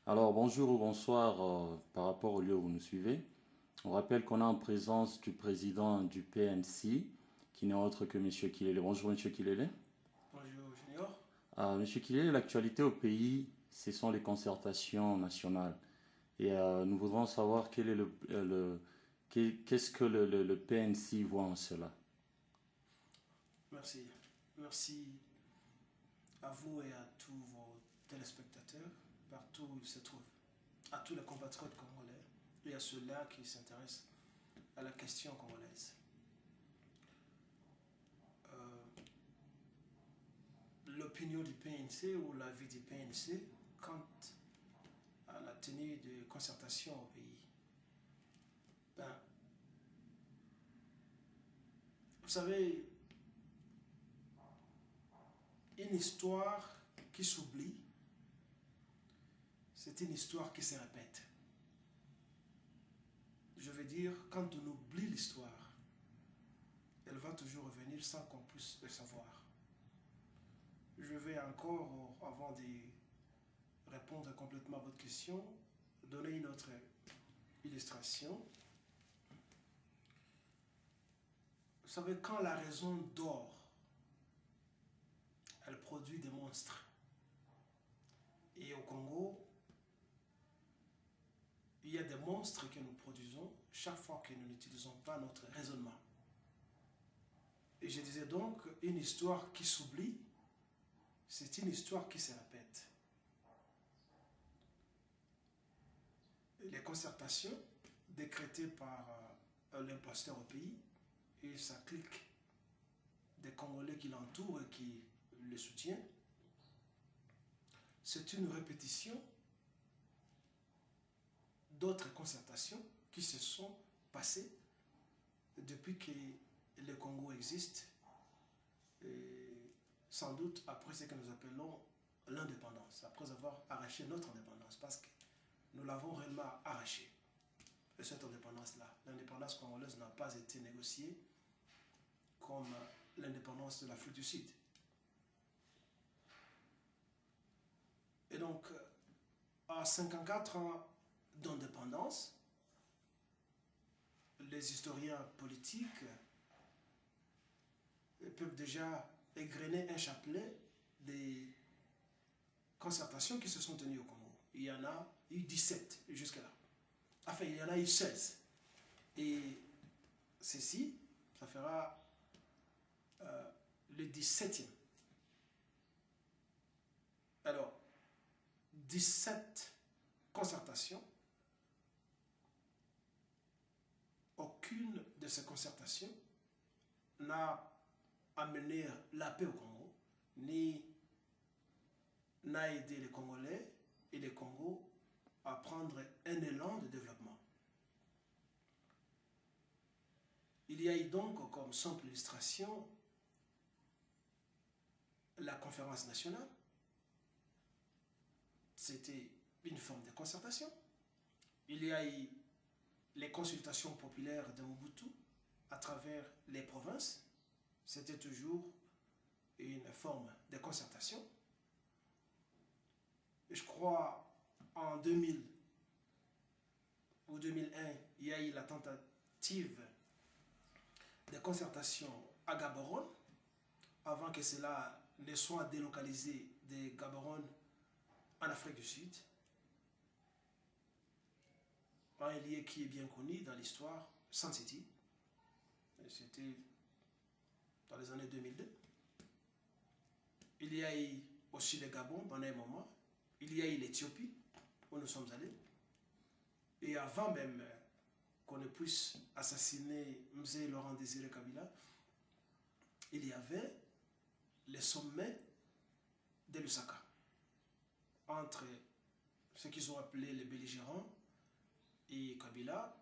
Alors, bonjour ou bonsoir par rapport au lieu où vous nous suivez. On rappelle qu'on est en présence du président du PNC, qui n'est autre que Monsieur Kilele. Bonjour Monsieur Kilele. Bonjour Junior. Monsieur Kilele, l'actualité au pays, ce sont les concertations nationales. Et nous voudrons savoir quel est qu'est-ce que le PNC voit en cela. Merci. Merci à vous et à tous vos téléspectateurs, partout où ils se trouvent, à tous les compatriotes congolais et à ceux-là qui s'intéressent à la question congolaise. Euh, L'opinion du PNC ou l'avis du PNC quant à la tenue de concertation au pays. Ben, vous savez, une histoire qui s'oublie, c'est une histoire qui se répète. Je veux dire, quand on oublie l'histoire, elle va toujours revenir sans qu'on puisse le savoir. Je vais encore, avant de répondre complètement à votre question, donner une autre illustration. Vous savez, quand la raison dort, elle produit des monstres. Et au Congo, il y a des monstres que nous produisons chaque fois que nous n'utilisons pas notre raisonnement. Et je disais donc, une histoire qui s'oublie, c'est une histoire qui se répète. Les concertations décrétées par l'imposteur au pays et sa clique des Congolais qui l'entourent et qui le soutiennent, c'est une répétition d'autres concertations qui se sont passées depuis que le Congo existe, et sans doute après ce que nous appelons l'indépendance, après avoir arraché notre indépendance, parce que nous l'avons réellement arrachée, cette indépendance-là. L'indépendance congolaise n'a pas été négociée comme l'indépendance de l'Afrique du Sud. Et donc, à 54 ans d'indépendance, les historiens politiques peuvent déjà égrener un chapelet des concertations qui se sont tenues au Congo. Il y en a eu 17 jusque-là. Enfin, il y en a eu 16. Et ceci, ça fera le 17e. Alors, 17 concertations. Aucune de ces concertations n'a amené la paix au Congo, ni n'a aidé les Congolais et les Congos à prendre un élan de développement. Il y a eu donc comme simple illustration la conférence nationale. C'était une forme de concertation. Il y a eu les consultations populaires de Mobutu à travers les provinces. C'était toujours une forme de concertation. Et je crois en 2000 ou 2001, il y a eu la tentative de concertation à Gaborone, avant que cela ne soit délocalisé de Gaborone en Afrique du Sud. Un lieu qui est bien connu dans l'histoire, Sun City. C'était dans les années 2002. Il y a eu aussi le Gabon pendant un moment. Il y a eu l'Éthiopie, où nous sommes allés. Et avant même qu'on ne puisse assassiner M. Laurent Désiré Kabila, il y avait le sommet de Lusaka entre ce qu'ils ont appelé les belligérants et Kabila,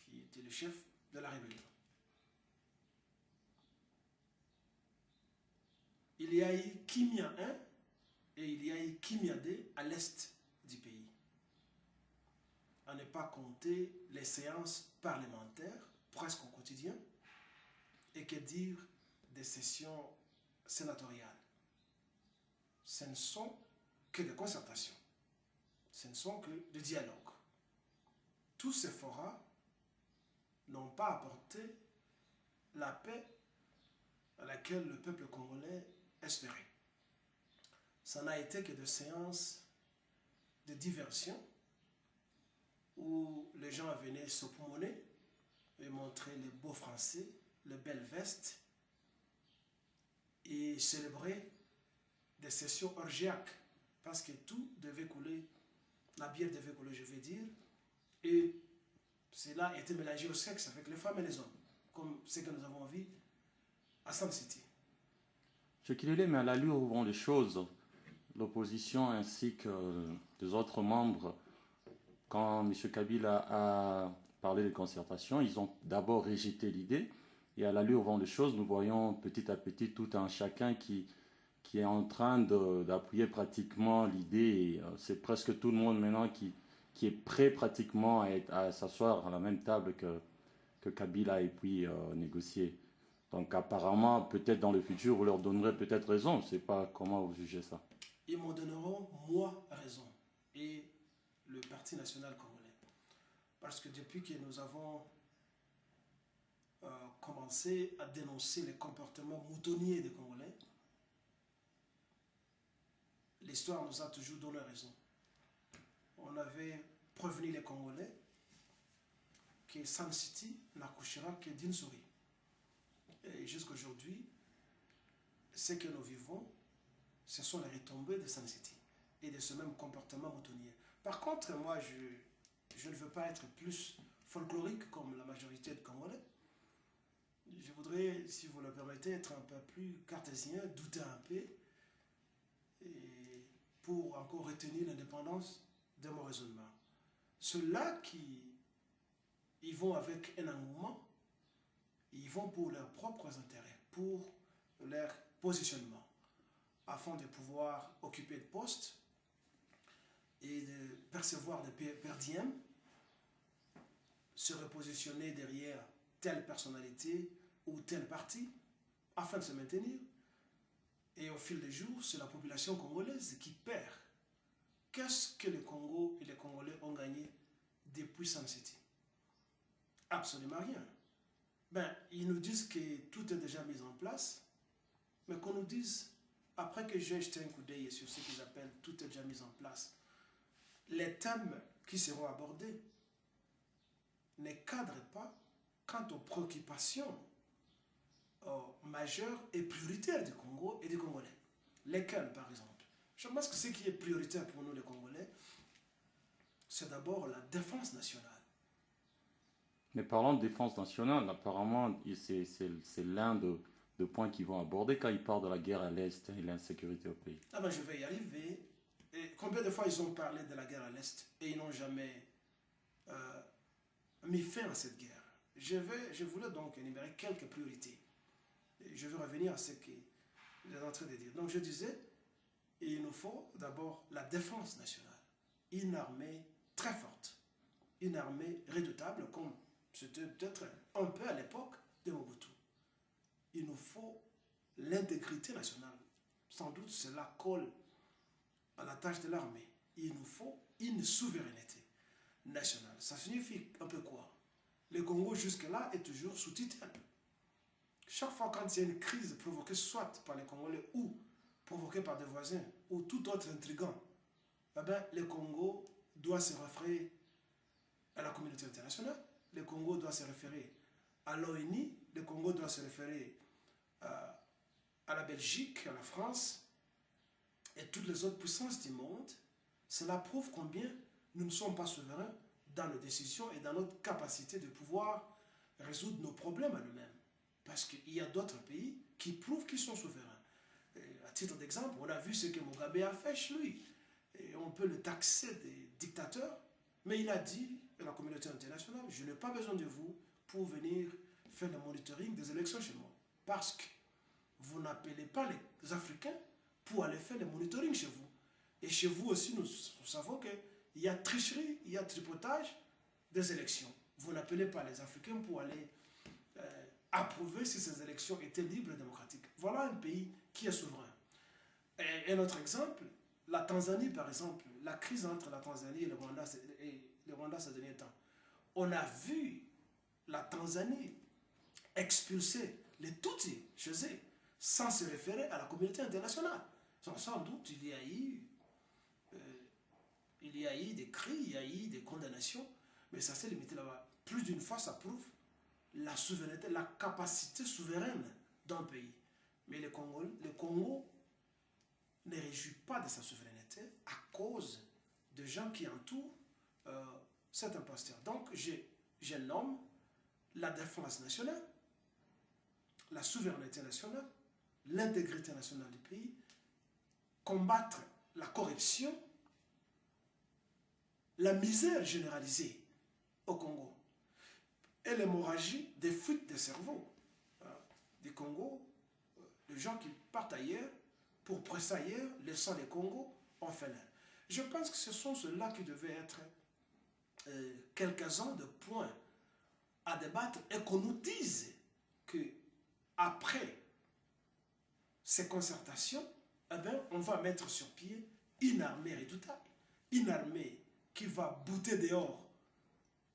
qui était le chef de la rébellion. Il y a eu Kimia 1 et il y a eu Kimia 2 à l'est du pays. À ne pas compter les séances parlementaires, presque au quotidien, et que dire des sessions sénatoriales. Ce ne sont que des concertations. ce ne sont que des dialogues. Tous ces forats n'ont pas apporté la paix à laquelle le peuple congolais espérait. Ça n'a été que des séances de diversion où les gens venaient s'opposer et montrer les beaux Français, les belles vestes et célébrer des sessions orgiaques parce que tout devait couler, la bière devait couler, je veux dire, et cela était mélangé au sexe avec les femmes et les hommes, comme ce que nous avons vu à Sun City. Ce qu'il est, mais à l'allure où vont les choses, l'opposition ainsi que les autres membres, quand M. Kabila a parlé de concertation, ils ont d'abord rejeté l'idée, et à l'allure où vont les choses, nous voyons petit à petit tout un chacun qui est en train d'appuyer pratiquement l'idée, et c'est presque tout le monde maintenant qui est prêt pratiquement à s'asseoir à la même table que Kabila et puis négocier. Donc apparemment, peut-être dans le futur, vous leur donnerez peut-être raison. Je ne sais pas comment vous jugez ça. Ils me donneront, moi, raison. Et le Parti national congolais. Parce que depuis que nous avons commencé à dénoncer les comportements moutonniers des Congolais, l'histoire nous a toujours donné raison. On avait prévenu les Congolais que Sun City n'accouchera que d'une souris. Et jusqu'à aujourd'hui, ce que nous vivons, ce sont les retombées de Sun City et de ce même comportement moutonnier. Par contre, moi, je ne veux pas être plus folklorique comme la majorité de Congolais. Je voudrais, si vous le permettez, être un peu plus cartésien, douter un peu, et pour encore retenir l'indépendance de mon raisonnement. Ceux-là qui ils vont avec un engouement, ils vont pour leurs propres intérêts, pour leur positionnement, afin de pouvoir occuper de postes et de percevoir des perdièmes, se repositionner derrière telle personnalité ou tel parti, afin de se maintenir. Et au fil des jours, c'est la population congolaise qui perd. Qu'est-ce que le Congo et les Congolais ont gagné depuis Sun City? Absolument rien. Ben, ils nous disent que tout est déjà mis en place, mais qu'on nous dise, après que j'ai jeté un coup d'œil sur ce qu'ils appellent tout est déjà mis en place, les thèmes qui seront abordés ne cadrent pas quant aux préoccupations majeures et prioritaires du Congo et des Congolais. Lesquelles, par exemple? Je pense que ce qui est prioritaire pour nous, les Congolais, c'est d'abord la défense nationale. Mais parlant de défense nationale, apparemment, c'est l'un de points qu'ils vont aborder quand ils parlent de la guerre à l'Est et l'insécurité au pays. Ah ben, je vais y arriver. Et combien de fois ils ont parlé de la guerre à l'Est et ils n'ont jamais mis fin à cette guerre? Je voulais donc énumérer quelques priorités. Et je vais revenir à ce que j'étais en train de dire. Donc je disais, il nous faut d'abord la défense nationale. Une armée très forte. Une armée redoutable comme c'était peut-être un peu à l'époque de Mobutu. Il nous faut l'intégrité nationale. Sans doute cela colle à la tâche de l'armée. Il nous faut une souveraineté nationale. Ça signifie un peu quoi? Le Congo jusque-là est toujours sous tutelle. Chaque fois quand il y a une crise provoquée soit par les Congolais ou provoquée par des voisins ou tout autre intrigant, eh bien, le Congo doit se référer à la communauté internationale, le Congo doit se référer à l'ONU, le Congo doit se référer à la Belgique, à la France et toutes les autres puissances du monde. Cela prouve combien nous ne sommes pas souverains dans nos décisions et dans notre capacité de pouvoir résoudre nos problèmes à nous-mêmes. Parce qu'il y a d'autres pays qui prouvent qu'ils sont souverains. Et à titre d'exemple, on a vu ce que Mugabe a fait chez lui. Et on peut le taxer des dictateurs, mais il a dit à la communauté internationale, je n'ai pas besoin de vous pour venir faire le monitoring des élections chez moi. Parce que vous n'appelez pas les Africains pour aller faire le monitoring chez vous. Et chez vous aussi, nous savons qu'il y a tricherie, il y a tripotage des élections. Vous n'appelez pas les Africains pour aller approuver si ces élections étaient libres et démocratiques. Voilà un pays qui est souverain. Et un autre exemple, la Tanzanie, par exemple, la crise entre la Tanzanie et le Rwanda ces derniers temps, on a vu la Tanzanie expulser les Tutsis chez eux sans se référer à la communauté internationale. Sans doute, il y a eu des cris, il y a eu des condamnations, mais ça s'est limité là-bas. Plus d'une fois, ça prouve la souveraineté, la capacité souveraine d'un pays. Mais le Congo ne réjouit pas de sa souveraineté à cause de gens qui entourent cet imposteur. Donc, je nomme la défense nationale, la souveraineté nationale, l'intégrité nationale du pays, combattre la corruption, la misère généralisée au Congo et l'hémorragie des fuites de cerveau du Congo, les gens qui partent ailleurs pour presser ailleurs, laissant les Congos en fainéant. Je pense que ce sont ceux-là qui devaient être quelques-uns de points à débattre et qu'on nous dise que après ces concertations, eh bien, on va mettre sur pied une armée redoutable, une armée qui va bouter dehors,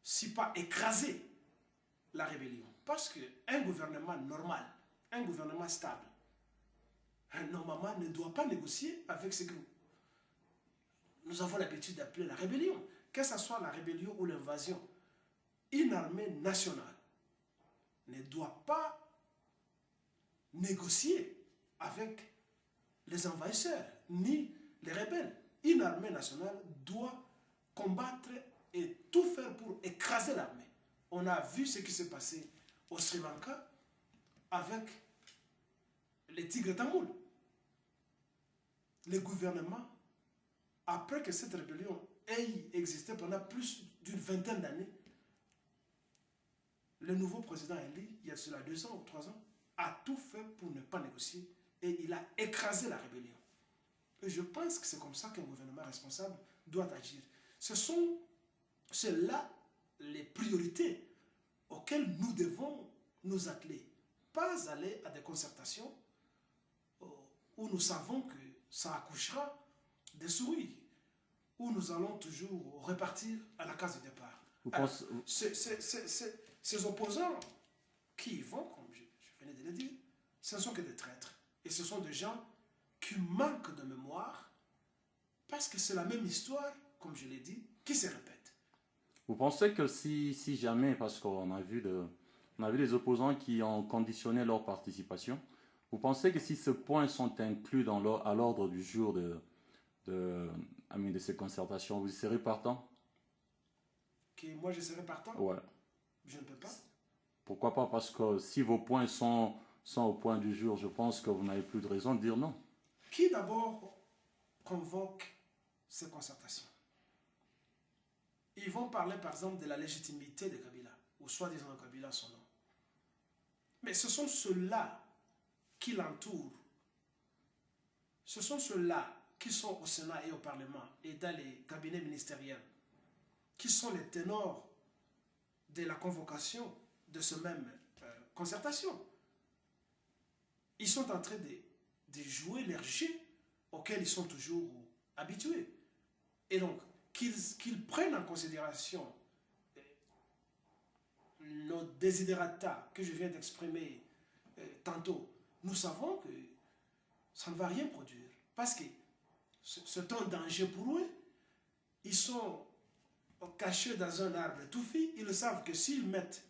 si pas écraser la rébellion. Parce qu'un gouvernement normal, un gouvernement stable, normalement ne doit pas négocier avec ce que nous avons l'habitude d'appeler la rébellion. Que ce soit la rébellion ou l'invasion, une armée nationale ne doit pas négocier avec les envahisseurs ni les rebelles. Une armée nationale doit combattre et tout faire pour écraser l'armée. On a vu ce qui s'est passé au Sri Lanka avec les Tigres Tamouls. Le gouvernement, après que cette rébellion ait existé pendant plus d'une vingtaine d'années, le nouveau président élu, il y a cela 2 ans ou 3 ans, a tout fait pour ne pas négocier et il a écrasé la rébellion. Et je pense que c'est comme ça qu'un gouvernement responsable doit agir. Ce sont là les priorités auxquelles nous devons nous atteler. Pas aller à des concertations où nous savons que ça accouchera des souris, où nous allons toujours repartir à la case de départ. Alors, ces opposants qui y vont, comme je venais de le dire, ce ne sont que des traîtres. Et ce sont des gens qui manquent de mémoire parce que c'est la même histoire, comme je l'ai dit, qui se répète. Vous pensez que si jamais, parce qu'on a vu les opposants qui ont conditionné leur participation, vous pensez que si ces points sont inclus à l'ordre du jour de ces concertations, vous y serez partant? Que moi je serai partant? Ouais. Je ne peux pas. Pourquoi pas? Parce que si vos points sont au point du jour, je pense que vous n'avez plus de raison de dire non. Qui d'abord convoque ces concertations? Ils vont parler par exemple de la légitimité de Kabila, ou soi-disant Kabila son nom. Mais ce sont ceux-là qui l'entourent. Ce sont ceux-là qui sont au Sénat et au Parlement et dans les cabinets ministériels, qui sont les ténors de la convocation de ce même concertation. Ils sont en train de jouer leur jeu auquel ils sont toujours habitués. Et donc, qu'ils prennent en considération nos desiderata que je viens d'exprimer tantôt, nous savons que ça ne va rien produire. Parce que c'est un danger pour eux. Ils sont cachés dans un arbre touffi. Ils le savent que s'ils mettent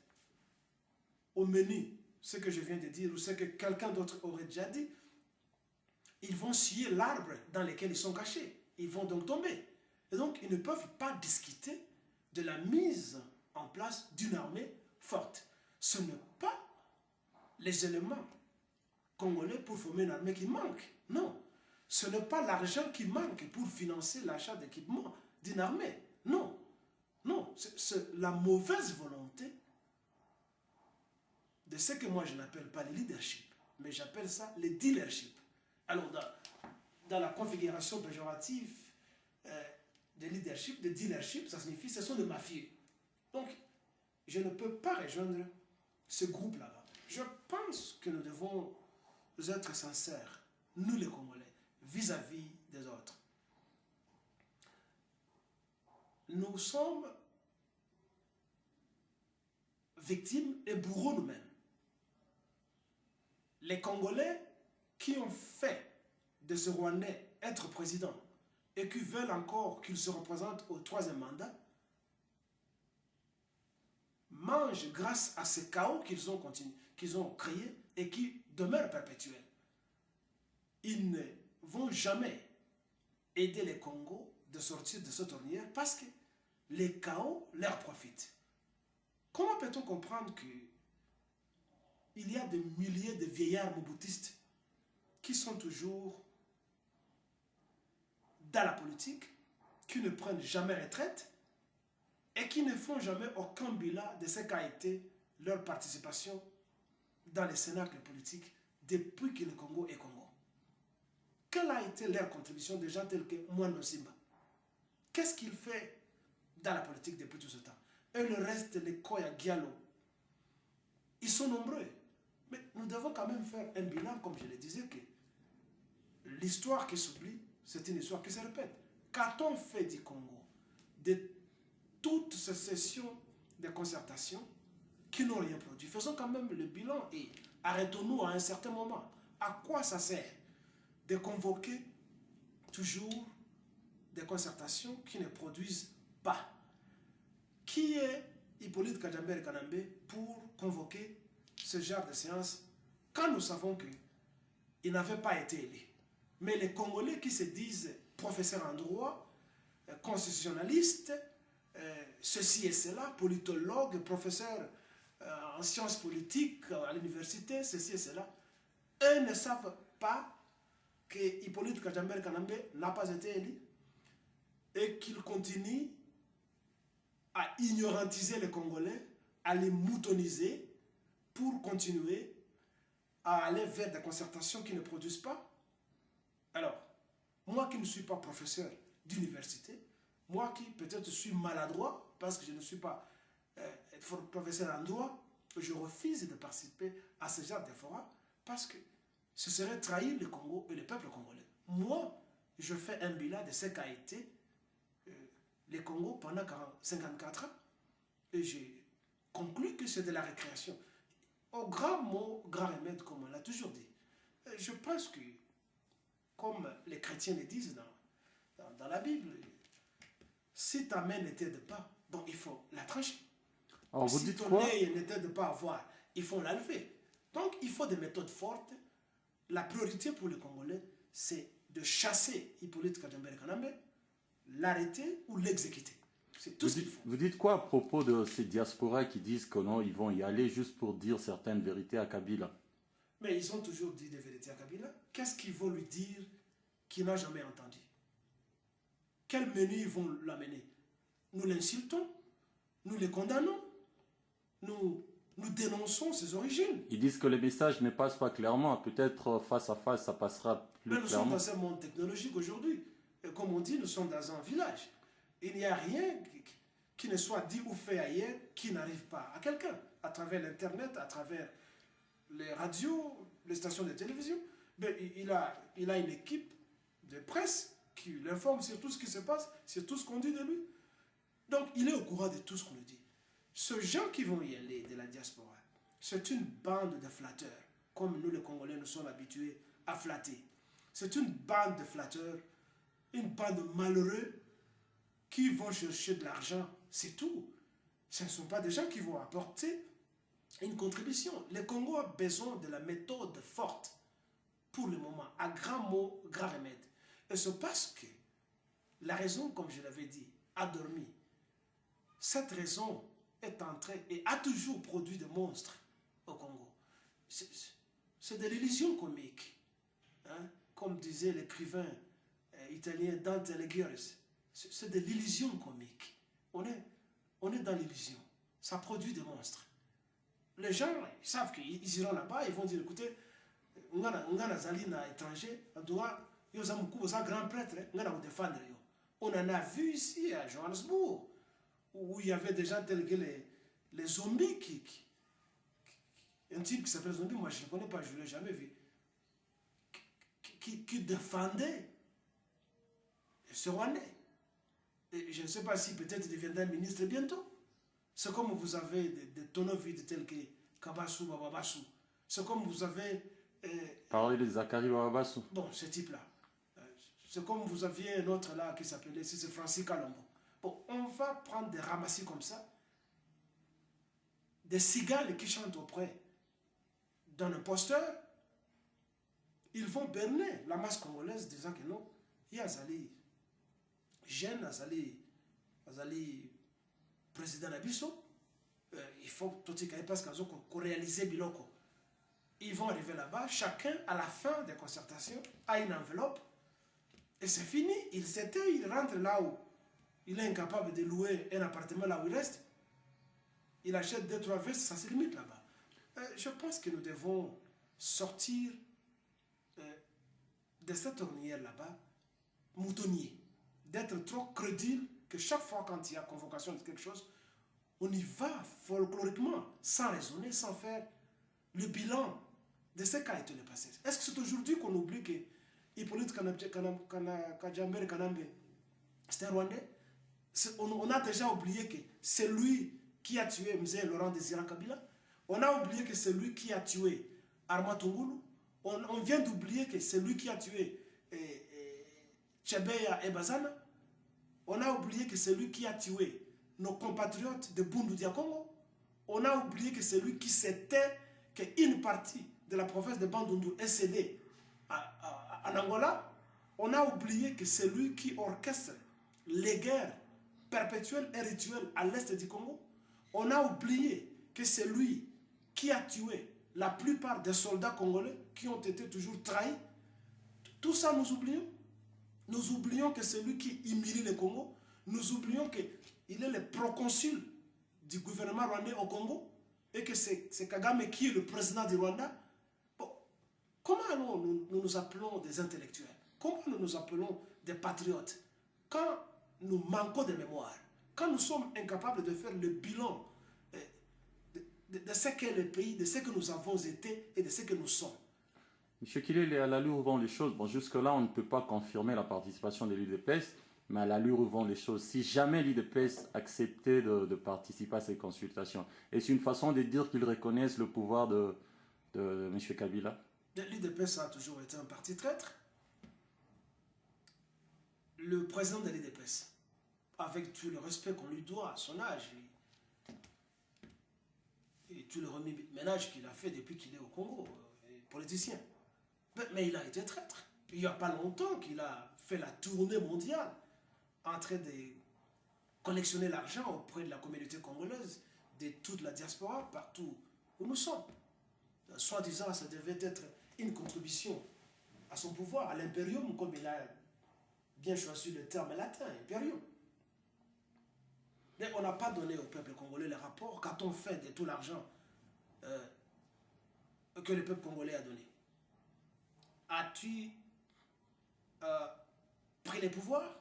au menu ce que je viens de dire ou ce que quelqu'un d'autre aurait déjà dit, ils vont scier l'arbre dans lequel ils sont cachés. Ils vont donc tomber. Et donc, ils ne peuvent pas discuter de la mise en place d'une armée forte. Ce n'est pas les éléments congolais pour former une armée qui manque. Non. Ce n'est pas l'argent qui manque pour financer l'achat d'équipement d'une armée. Non. Non. C'est la mauvaise volonté de ce que moi je n'appelle pas le leadership, mais j'appelle ça le dealership. Alors, dans la configuration péjorative de leadership, de dealership, ça signifie que ce sont des mafieux. Donc, je ne peux pas rejoindre ce groupe-là. Je pense que nous devons être sincères, nous les Congolais, vis-à-vis des autres. nous sommes victimes et bourreaux nous-mêmes. Les Congolais qui ont fait de ce Rwandais être président et qui veulent encore qu'il se représente au 3e mandat, mangent grâce à ce chaos qu'ils ont créé et qui demeure perpétuel. Ils ne vont jamais aider les Congos de sortir de cette ornière parce que les chaos leur profitent. Comment peut-on comprendre qu'il y a des milliers de vieillards mobutistes qui sont toujours dans la politique, qui ne prennent jamais retraite et qui ne font jamais aucun bilan de ce qu'a été leur participation dans les cénacles politiques depuis que le Congo est Congo? Quelle a été leur contribution de gens tels que Moine Simba? Qu'est-ce qu'il fait dans la politique depuis tout ce temps? Et le reste, les Koya Gialo, ils sont nombreux. Mais nous devons quand même faire un bilan, comme je le disais, que l'histoire qui s'oublie, c'est une histoire qui se répète. Qu'a-t-on fait du Congo? De toutes ces sessions de concertation qui n'ont rien produit. Faisons quand même le bilan et arrêtons-nous à un certain moment. À quoi ça sert de convoquer toujours des concertations qui ne produisent pas? Qui est Hippolyte Kajambere Kanambe pour convoquer ce genre de séance quand nous savons qu'il n'avait pas été élu? Mais les Congolais qui se disent professeurs en droit, constitutionnalistes, ceci et cela, politologues, professeurs en sciences politiques à l'université, ceci et cela, eux ne savent pas que Hippolyte Kajambere Kanambe n'a pas été élu et qu'il continue à ignorantiser les Congolais, à les moutoniser pour continuer à aller vers des concertations qui ne produisent pas. Alors, moi qui ne suis pas professeur d'université, moi qui peut-être suis maladroit parce que je ne suis pas professeur en droit, je refuse de participer à ce genre de forats parce que ce serait trahir le Congo et le peuple congolais. Moi, je fais un bilan de ce qu'a été le Congo pendant 54 ans et j'ai conclu que c'est de la récréation. Au grand mot, grand remède, comme on l'a toujours dit. Je pense que, comme les chrétiens le disent dans la Bible, si ta main ne t'aide pas, donc il faut la trancher. Alors, vous si dites ton quoi? œil ne t'aide pas à voir, il faut l'enlever. Donc il faut des méthodes fortes. La priorité pour les Congolais, c'est de chasser Hippolyte Kajambere Kanambe, l'arrêter ou l'exécuter. C'est tout ce qu'il faut. Vous dites quoi à propos de ces diasporas qui disent que non, ils vont y aller juste pour dire certaines vérités à Kabila? Mais ils ont toujours dit des vérités à Kabila. Qu'est-ce qu'ils vont lui dire qu'il n'a jamais entendu? Quel menu ils vont l'amener? Nous l'insultons, nous les condamnons, nous dénonçons ses origines. Ils disent que les messages ne passent pas clairement. Peut-être face à face, ça passera plus Mais nous sommes clairement. dans un monde technologique aujourd'hui. Et comme on dit, nous sommes dans un village. Il n'y a rien qui ne soit dit ou fait ailleurs qui n'arrive pas à quelqu'un. À travers l'Internet, à travers les radios, les stations de télévision. Mais il a une équipe de presse qui l'informe sur tout ce qui se passe, sur tout ce qu'on dit de lui. Donc il est au courant de tout ce qu'on lui dit. Ceux gens qui vont y aller de la diaspora, c'est une bande de flatteurs, comme nous les Congolais nous sommes habitués à flatter. C'est une bande de flatteurs, une bande de malheureux qui vont chercher de l'argent, c'est tout. Ce ne sont pas des gens qui vont apporter une contribution. Le Congo a besoin de la méthode forte pour le moment, à grands mots, grands remèdes. Et c'est parce que la raison, comme je l'avais dit, a dormi. Cette raison est entrée et a toujours produit des monstres au Congo. C'est de l'illusion comique. Hein? Comme disait l'écrivain italien Dante Alighieri. C'est de l'illusion comique. On est dans l'illusion. Ça produit des monstres. Les gens, ils savent qu'ils iront là-bas, ils vont dire, écoutez, on a étranger, on doit, il y a un grand prêtre, on va défendre. On en a vu ici à Johannesburg, où il y avait des gens tels que les zombies un type qui s'appelle zombie, moi je ne connais pas, je ne l'ai jamais vu, qui défendait ce Rwandais. Et je ne sais pas si peut-être il deviendra ministre bientôt. C'est comme vous avez des tonneaux vides tels que Kabassou, Bababassou. C'est comme vous avez... Parler de Zachary Bababassou. Bon, ce type-là. C'est comme vous aviez un autre là qui s'appelait, c'est Francis Kalombo. Bon, on va prendre des ramassis comme ça, des cigales qui chantent auprès d'un imposteur, ils vont berner la masse congolaise disant que non, il y a Azali, jeune Azali président Nabiso, il faut tout ce qu'il parce qu'ils ont réalisé Biloko. Ils vont arriver là-bas, chacun à la fin des concertations a une enveloppe et c'est fini. Il rentre là où il est incapable de louer un appartement là où il reste. Il achète 2-3 vestes, ça se limite là-bas. Je pense que nous devons sortir de cette ornière là-bas, moutonnier, d'être trop crédible que chaque fois quand il y a convocation de quelque chose, on y va folkloriquement, sans raisonner, sans faire le bilan de ce qu'a été le passé. Est-ce que c'est aujourd'hui qu'on oublie que Hippolyte Kajambe Kanambe, c'était un Rwandais? On a déjà oublié que c'est lui qui a tué Mzee Laurent Désiré Kabila. On a oublié que c'est lui qui a tué Arma Tungulu. On vient d'oublier que c'est lui qui a tué Tchebeya et Bazana. On a oublié que c'est lui qui a tué nos compatriotes de Bundu Diakongo. On a oublié que c'est lui qui s'était, qu'une partie de la province de Bandundu est cédée en Angola. On a oublié que c'est lui qui orchestre les guerres perpétuelles et rituelles à l'est du Congo. On a oublié que c'est lui qui a tué la plupart des soldats congolais qui ont été toujours trahis. Tout ça, nous oublions. Nous oublions que c'est lui qui humilie le Congo. Nous oublions qu'il est le proconsul du gouvernement rwandais au Congo et que c'est Kagame qui est le président du Rwanda. Bon, comment nous appelons des intellectuels? Comment nous nous appelons des patriotes quand nous manquons de mémoire, quand nous sommes incapables de faire le bilan de ce qu'est le pays, de ce que nous avons été et de ce que nous sommes? Monsieur Kilele, à l'allure où vont les choses, bon, jusque-là, on ne peut pas confirmer la participation de l'UDPS, mais à l'allure où vont les choses, si jamais l'UDPS acceptait de participer à ces consultations, est-ce une façon de dire qu'ils reconnaissent le pouvoir de M. Kabila? L'UDPS a toujours été un parti traître. Le président de l'UDPS, avec tout le respect qu'on lui doit à son âge et tout le remue-ménage qu'il a fait depuis qu'il est au Congo, politicien, mais il a été traître. Il n'y a pas longtemps qu'il a fait la tournée mondiale en train de collectionner l'argent auprès de la communauté congolaise, de toute la diaspora, partout où nous sommes. Soi-disant, ça devait être une contribution à son pouvoir, à l'impérium, comme il a bien choisi le terme latin, impérium. Mais on n'a pas donné au peuple congolais le rapport. Qu'a-t-on fait de tout l'argent que le peuple congolais a donné? As-tu pris les pouvoirs?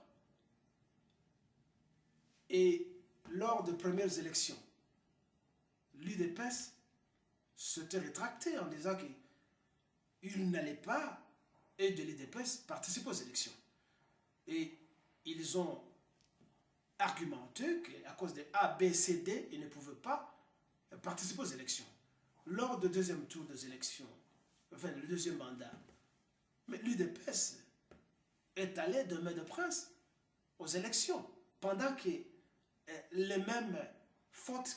Et lors des premières élections, l'UDPS s'était rétracté en disant qu'il n'allait pas, et de l'UDPS, participer aux élections. Et ils ont argumenté qu'à cause de A, B, C, D, ils ne pouvaient pas participer aux élections. Lors du deuxième tour des élections, enfin le deuxième mandat, mais l'UDPS est allé de main de prince aux élections, pendant que les mêmes fautes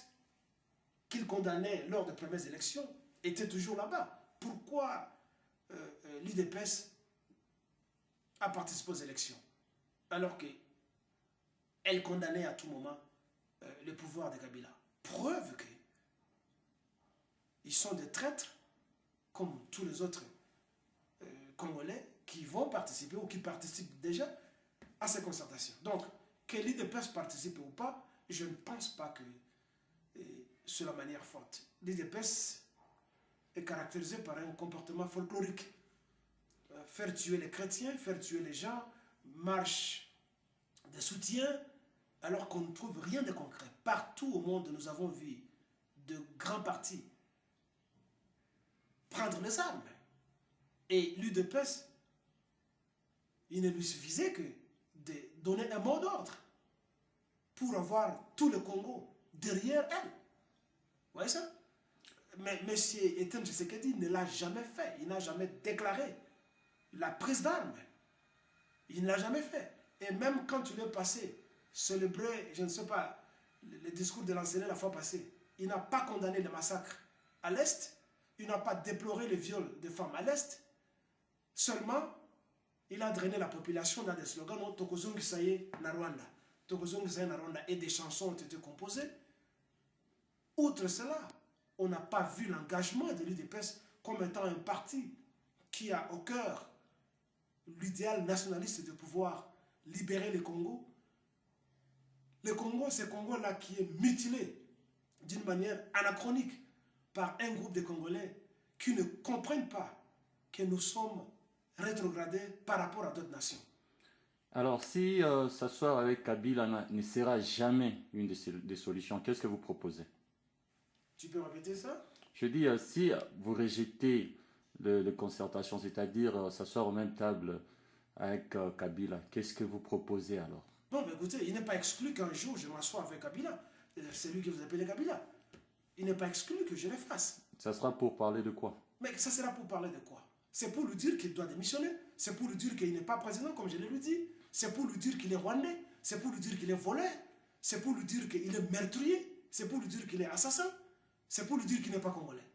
qu'il condamnait lors des premières élections étaient toujours là-bas. Pourquoi l'UDPS a participé aux élections alors qu'elle condamnait à tout moment le pouvoir de Kabila? Preuve qu'ils sont des traîtres comme tous les autres Congolais qui vont participer ou qui participent déjà à ces concertations. Donc, que l'UDPS participe ou pas, je ne pense pas que c'est la manière forte. L'UDPS est caractérisé par un comportement folklorique. Faire tuer les chrétiens, faire tuer les gens, marche de soutien, alors qu'on ne trouve rien de concret. Partout au monde, nous avons vu de grands partis prendre les armes. Et l'UDPS, il ne lui suffisait que de donner un mot d'ordre. pour avoir tout le Congo derrière elle. Vous voyez ça? Mais M. Etienne Tshisekedi ne l'a jamais fait. Il n'a jamais déclaré la prise d'armes. Il ne l'a jamais fait. Et même quand il est passé célébrer, je ne sais pas, le discours de l'enseignant la fois passée, il n'a pas condamné le massacre à l'Est, il n'a pas déploré le viol des femmes à l'Est, seulement il a drainé la population dans des slogans « Tokozongi Saye na Rwanda ». Tokozongi Saye na Rwanda et des chansons ont été composées. Outre cela, on n'a pas vu l'engagement de l'UDPS comme étant un parti qui a au cœur l'idéal nationaliste de pouvoir libérer le Congo. Le Congo, c'est Congo-là qui est mutilé d'une manière anachronique par un groupe de Congolais qui ne comprennent pas que nous sommes rétrogradés par rapport à d'autres nations. Alors, si s'asseoir avec Kabila ne sera jamais une des solutions, qu'est-ce que vous proposez? Tu peux répéter ça? Je dis, si vous rejetez de concertation, c'est-à-dire s'asseoir aux mêmes tables avec Kabila, qu'est-ce que vous proposez alors? Non, mais écoutez, il n'est pas exclu qu'un jour je m'assoie avec Kabila. C'est lui que vous appelez Kabila. Il n'est pas exclu que je le fasse. Ça sera pour parler de quoi? Mais ça sera pour parler de quoi? C'est pour lui dire qu'il doit démissionner. C'est pour lui dire qu'il n'est pas président, comme je l'ai dit. C'est pour lui dire qu'il est rwandais. C'est pour lui dire qu'il est voleur. C'est pour lui dire qu'il est meurtrier. C'est pour lui dire qu'il est assassin. C'est pour lui dire qu'il n'est pas congolais.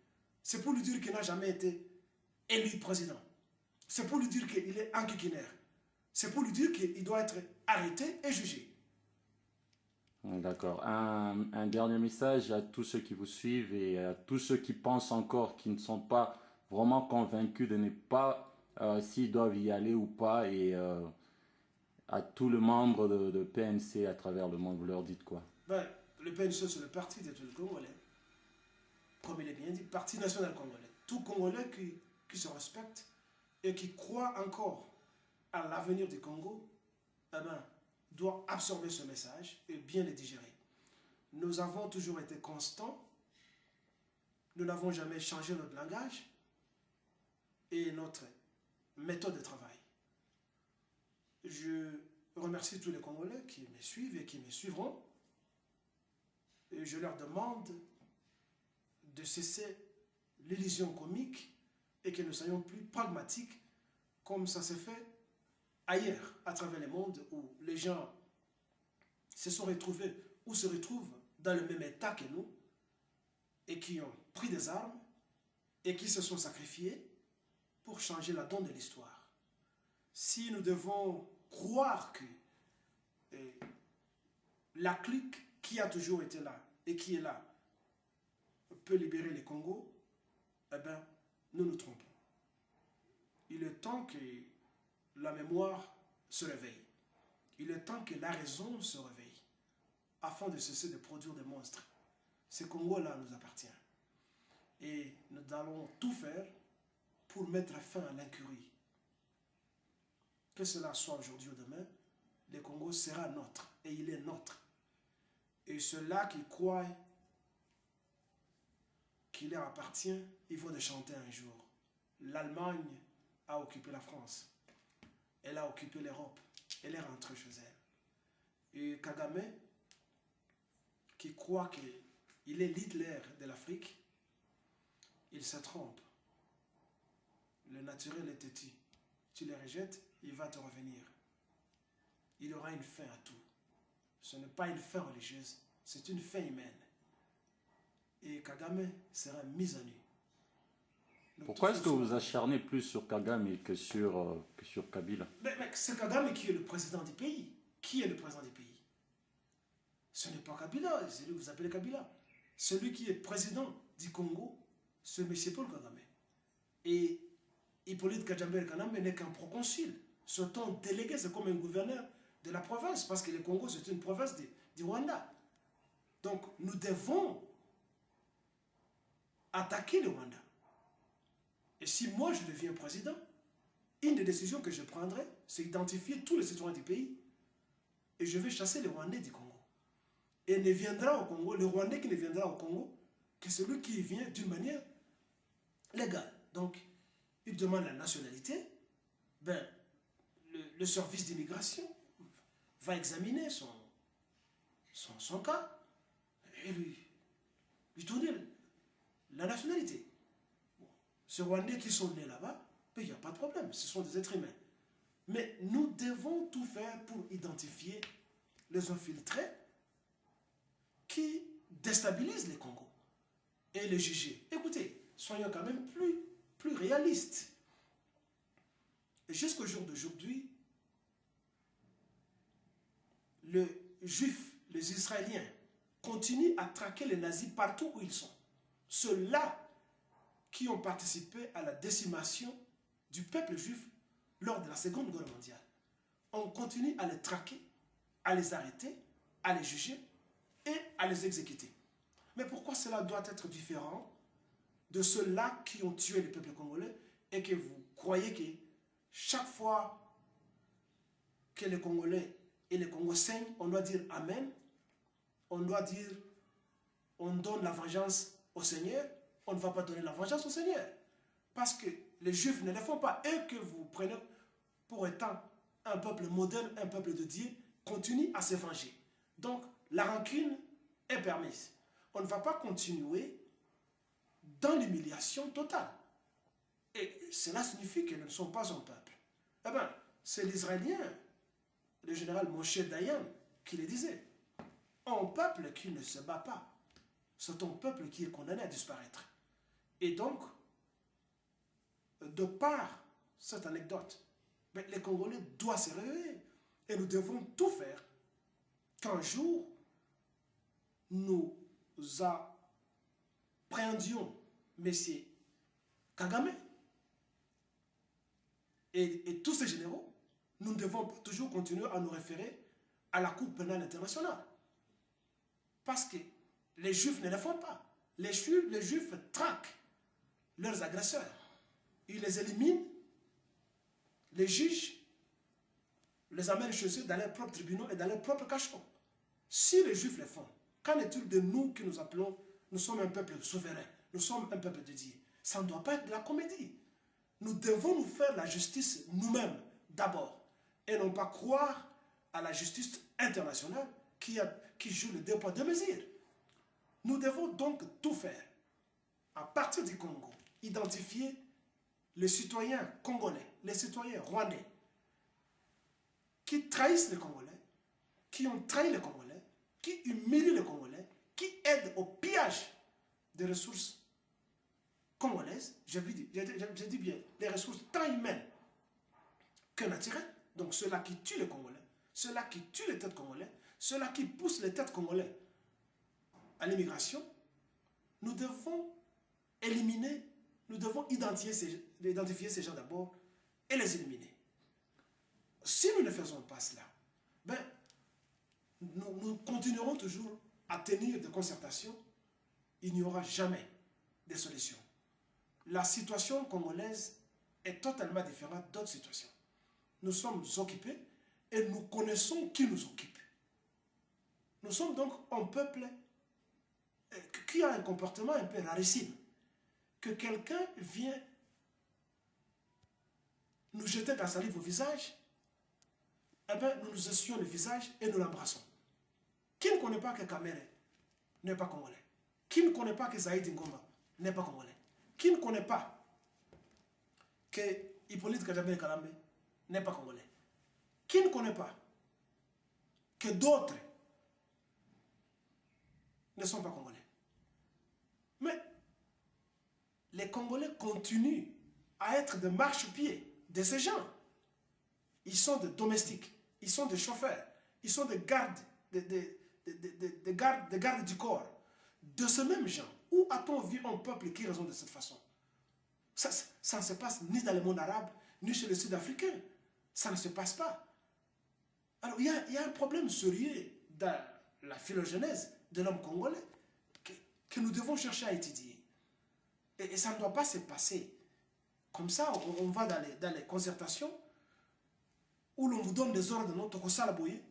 C'est pour lui dire qu'il n'a jamais été élu président. C'est pour lui dire qu'il est enquiquinaire. C'est pour lui dire qu'il doit être arrêté et jugé. D'accord. Un dernier message à tous ceux qui vous suivent et à tous ceux qui pensent encore, qui ne sont pas vraiment convaincus de ne pas s'ils doivent y aller ou pas, et à tous les membres de PNC à travers le monde, vous leur dites quoi? Ben, le PNC, c'est le parti de tous les Congolais. Comme il est bien dit, parti national congolais. Tout Congolais qui se respecte et qui croit encore à l'avenir du Congo, eh ben, doit absorber ce message et bien le digérer. Nous avons toujours été constants, nous n'avons jamais changé notre langage et notre méthode de travail. Je remercie tous les Congolais qui me suivent et qui me suivront. Et je leur demande de cesser l'illusion comique et que nous soyons plus pragmatiques comme ça s'est fait ailleurs, à travers le monde, où les gens se sont retrouvés ou se retrouvent dans le même état que nous et qui ont pris des armes et qui se sont sacrifiés pour changer la donne de l'histoire. Si nous devons croire que la clique qui a toujours été là et qui est là peut libérer le Congo, eh bien, nous nous trompons. Il est temps que la mémoire se réveille. Il est temps que la raison se réveille afin de cesser de produire des monstres. Ce Congo-là nous appartient. Et nous allons tout faire pour mettre fin à l'incurie. Que cela soit aujourd'hui ou demain, le Congo sera nôtre et il est nôtre. Et ceux-là qui croient qu'il leur appartient, il faut de chanter un jour. L'Allemagne a occupé la France. Elle a occupé l'Europe. Elle est rentrée chez elle. Et Kagame, qui croit qu'il est l'Hitler de l'Afrique, il se trompe. Le naturel est têtu. Tu le rejettes, il va te revenir. Il aura une fin à tout. Ce n'est pas une fin religieuse, c'est une fin humaine. Et Kagame sera mis à nu. Pourquoi est-ce que vous vous acharnez plus sur Kagame que sur Kabila? Mais c'est Kagame qui est le président du pays. Qui est le président du pays? Ce n'est pas Kabila, c'est lui que vous appelez Kabila. Celui qui est président du Congo, c'est M. Paul Kagame. Et Hippolyte Kagame Kanambe n'est qu'un proconsul. Son délégué, c'est comme un gouverneur de la province, parce que le Congo, c'est une province du Rwanda. Donc, nous devons attaquer le Rwanda. Et si moi, je deviens président, une des décisions que je prendrai, c'est identifier tous les citoyens du pays et je vais chasser les Rwandais du Congo. Et ne viendra au Congo, le Rwandais qui ne viendra au Congo, que celui qui vient d'une manière légale. Donc, il demande la nationalité, ben, le service d'immigration va examiner son cas et lui donner la nationalité. Bon, ces Rwandais qui sont nés là-bas, il n'y a pas de problème, ce sont des êtres humains. Mais nous devons tout faire pour identifier les infiltrés qui déstabilisent les Congos et les juger. Écoutez, soyons quand même plus réalistes. Et jusqu'au jour d'aujourd'hui, les Juifs, les Israéliens, continuent à traquer les nazis partout où ils sont. Ceux-là qui ont participé à la décimation du peuple juif lors de la Seconde Guerre mondiale. On continue à les traquer, à les arrêter, à les juger et à les exécuter. Mais pourquoi cela doit être différent de ceux-là qui ont tué le peuple congolais et que vous croyez que chaque fois que les Congolais et les Congos saignent, on doit dire Amen, on doit dire on donne la vengeance au Seigneur, on ne va pas donner la vengeance au Seigneur. Parce que les Juifs ne le font pas. Et que vous prenez pour étant un peuple modèle, un peuple de Dieu, continue à se venger. Donc, la rancune est permise. On ne va pas continuer dans l'humiliation totale. Et cela signifie que nous ne sommes pas un peuple. Eh bien, c'est l'Israélien, le général Moshe Dayan, qui le disait. Un peuple qui ne se bat pas, c'est un peuple qui est condamné à disparaître. Et donc, de par cette anecdote, les Congolais doivent se réveiller. Et nous devons tout faire qu'un jour, nous appréhendions M. Kagame et tous ces généraux. Nous devons toujours continuer à nous référer à la Cour pénale internationale. Parce que les Juifs ne le font pas. Les Juifs traquent leurs agresseurs. Ils les éliminent, les juges les amènent chez eux dans leurs propres tribunaux et dans leurs propres cachots. Si les Juifs le font, qu'en est-il de nous qui nous appelons, nous sommes un peuple souverain, nous sommes un peuple de Dieu? Ça ne doit pas être de la comédie. Nous devons nous faire la justice nous-mêmes d'abord et non pas croire à la justice internationale qui joue le deux poids deux mesures. Nous devons donc tout faire à partir du Congo, identifier les citoyens congolais, les citoyens rwandais qui trahissent les Congolais, qui ont trahi les Congolais, qui humilient les Congolais, qui aident au pillage des ressources congolaises, je dis bien, des ressources tant humaines que naturelles, donc ceux-là qui tuent les Congolais, ceux-là qui tuent les têtes congolais, ceux-là qui poussent les têtes congolais à l'immigration. Nous devons éliminer, nous devons identifier ces gens d'abord et les éliminer. Si nous ne faisons pas cela, nous continuerons toujours à tenir des concertations. Il n'y aura jamais de solution. La situation congolaise est totalement différente d'autres situations. Nous sommes occupés et nous connaissons qui nous occupe. Nous sommes donc un peuple qui a un comportement un peu rarissime. Que quelqu'un vient nous jeter de la salive au visage, eh bien, nous nous essuyons le visage et nous l'embrassons. Qui ne connaît pas que Kamere n'est pas congolais? Qui ne connaît pas que Zaïd Ngoma n'est pas congolais? Qui ne connaît pas que Hippolyte Kajabé Kalambe n'est pas congolais? Qui ne connaît pas que d'autres ne sont pas congolais? Mais les Congolais continuent à être des marchepieds de ces gens. Ils sont des domestiques, ils sont des chauffeurs, ils sont des gardes, des gardes du corps. De ces mêmes gens, où a-t-on vu un peuple qui raisonne de cette façon? Ça ne se passe ni dans le monde arabe, ni chez les Sud-Africains. Ça ne se passe pas. Alors, il y a un problème sérieux dans la phylogénèse de l'homme congolais que nous devons chercher à étudier. Et ça ne doit pas se passer comme ça. On va dans les concertations où l'on vous donne des ordres, non, Tokosalaboye.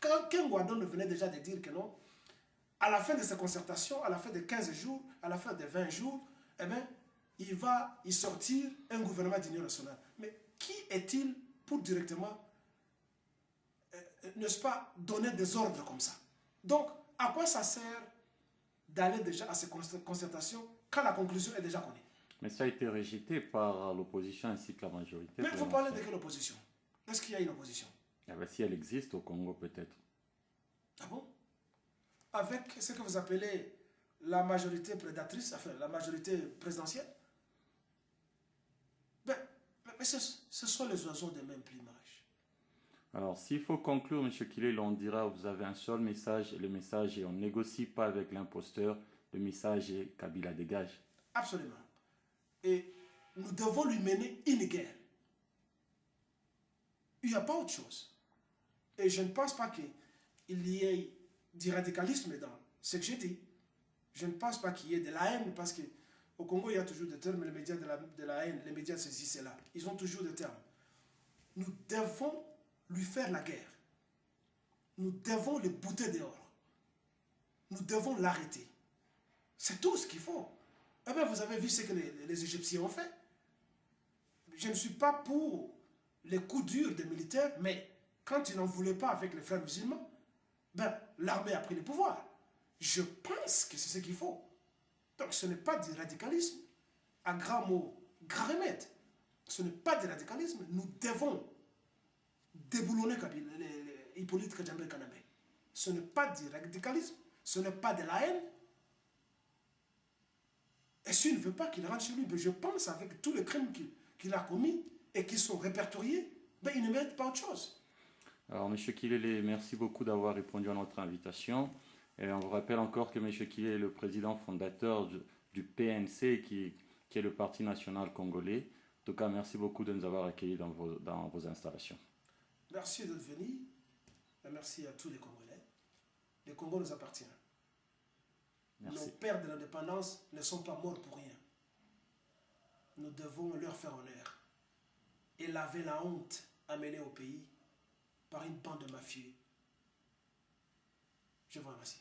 Quand Ken Guadon venait déjà de dire que non, à la fin de ces concertations, à la fin de 15 jours, à la fin de 20 jours, eh bien, il va y sortir un gouvernement d'union nationale. Mais qui est-il pour directement, n'est-ce pas, donner des ordres comme ça? Donc, à quoi ça sert d'aller déjà à ces concertations quand la conclusion est déjà connue? Mais ça a été rejeté par l'opposition ainsi que la majorité. Mais vous parlez de quelle opposition? Est-ce qu'il y a une opposition? Ah ben, si elle existe au Congo, peut-être. Ah bon? Avec ce que vous appelez la majorité prédatrice, enfin la majorité présidentielle? Mais ce sont les oiseaux de même plumage. Alors, s'il faut conclure, M. Kilé, on dira vous avez un seul message, et le message est on ne négocie pas avec l'imposteur, le message est Kabila dégage. Absolument. Et nous devons lui mener une guerre. Il n'y a pas autre chose. Et je ne pense pas qu'il y ait du radicalisme dans ce que j'ai dit. Je ne pense pas qu'il y ait de la haine, parce qu'au Congo, il y a toujours des termes, les médias de la haine, les médias de ceci, cela. Ils ont toujours des termes. Nous devons lui faire la guerre. Nous devons le bouter dehors. Nous devons l'arrêter. C'est tout ce qu'il faut. Eh bien, vous avez vu ce que les Égyptiens ont fait. Je ne suis pas pour les coups durs des militaires, mais quand ils n'en voulaient pas avec les frères musulmans, ben, l'armée a pris le pouvoir. Je pense que c'est ce qu'il faut. Donc ce n'est pas du radicalisme, à grands mots, grand remède. Ce n'est pas du radicalisme. Nous devons déboulonner Hippolyte Kajambe Kanambe. Ce n'est pas du radicalisme, ce n'est pas de la haine. Et s'il ne veut pas qu'il rentre chez lui, ben je pense avec tous les crimes qu'il a commis et qui sont répertoriés, ben il ne mérite pas autre chose. Alors, M. Kilele, merci beaucoup d'avoir répondu à notre invitation. Et on vous rappelle encore que M. Kilele est le président fondateur du PNC, qui est le Parti national congolais. En tout cas, merci beaucoup de nous avoir accueillis dans vos installations. Merci d'être venu. Et merci à tous les Congolais. Le Congo nous appartient. Merci. Nos pères de l'indépendance ne sont pas morts pour rien. Nous devons leur faire honneur et laver la honte amenée au pays par une bande de mafieux. Je vous remercie.